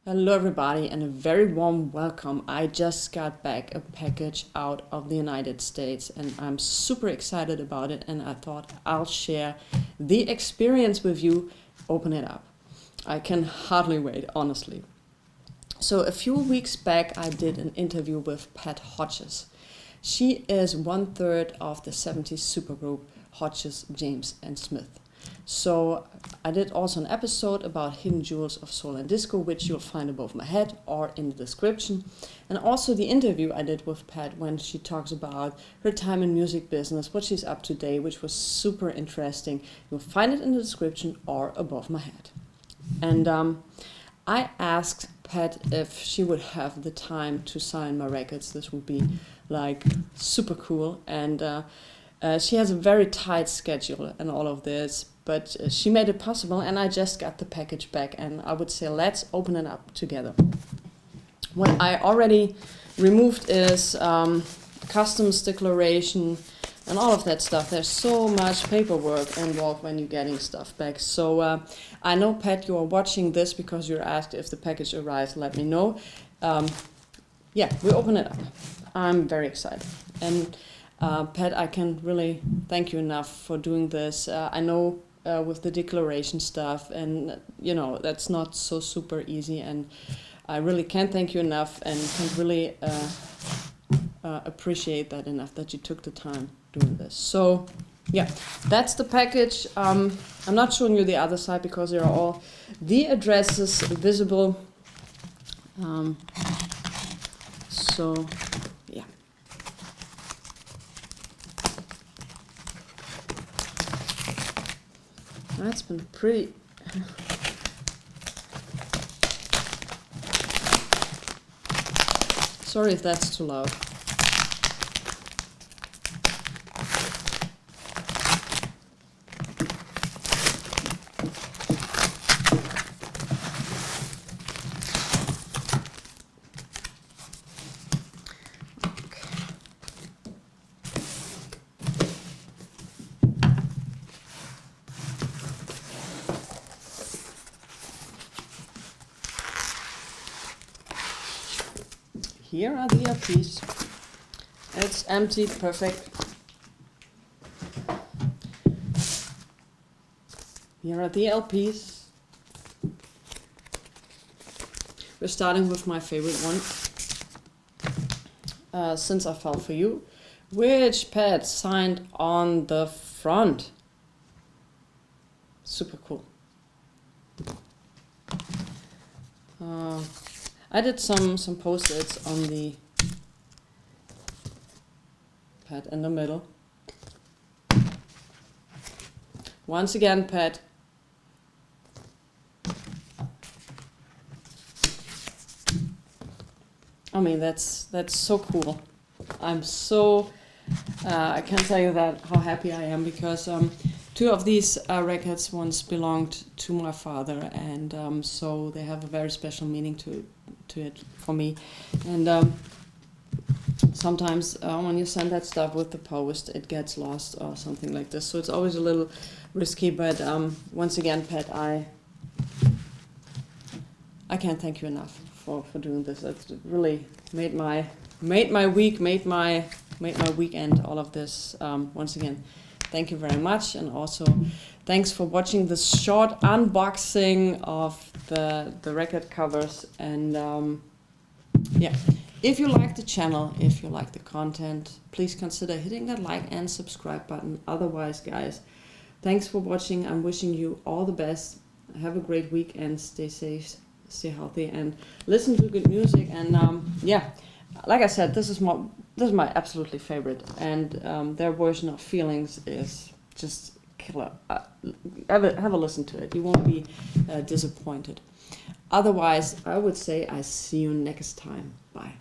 Hello everybody and a very warm welcome. I just got back a package out of the United States and I'm super excited about it, and I thought I'll share the experience with you. Open it up. I can hardly wait, honestly. So a few weeks back I did an interview with Pat Hodges. She is 1/3 of the 70s supergroup Hodges, James and Smith. So I did also an episode about hidden jewels of soul and disco, which you'll find above my head or in the description. And also the interview I did with Pat when she talks about her time in music business, what she's up to today, which was super interesting. You'll find it in the description or above my head. And I asked Pat if she would have the time to sign my records. This would be like super cool. And she has a very tight schedule and all of this, but she made it possible, and I just got the package back, and I would say let's open it up together. What I already removed is customs declaration and all of that stuff. There's so much paperwork involved when you're getting stuff back. So I know, Pat, you are watching this because you're asked if the package arrives. Let me know. Yeah, we open it up. I'm very excited. And Pat, I can really thank you enough for doing this. I know with the declaration stuff, and that's not so super easy, and I really can't thank you enough, and can really appreciate that enough that you took the time doing this. So yeah, that's the package. I'm not showing you the other side because there are all the addresses visible. So yeah. That's been pretty. Sorry if that's too loud. Here are the LPs. It's empty, perfect. Here are the LPs. We're starting with my favorite one, Since I Fell For You, which Pat signed on the front. Super cool. I did some post-its on the Pat in the middle. Once again, Pat. I mean, that's so cool. I'm so I can't tell you that how happy I am, because two of these records once belonged to my father, and so they have a very special meaning to it for me. And sometimes when you send that stuff with the post, it gets lost or something like this. So it's always a little risky. But once again, Pat, I can't thank you enough for doing this. It really made my week, made my weekend. All of this. Once again, thank you very much, and also thanks for watching this short unboxing of the record covers. And yeah, if you like the channel, if you like the content, please consider hitting that like and subscribe button. Otherwise, guys, thanks for watching. I'm wishing you all the best. Have a great week and stay safe, stay healthy, and listen to good music. And yeah, like I said, this is my absolutely favorite, and their version of Feelings is just killer. Have a listen to it. You won't be disappointed. Otherwise, I would say I see you next time. Bye.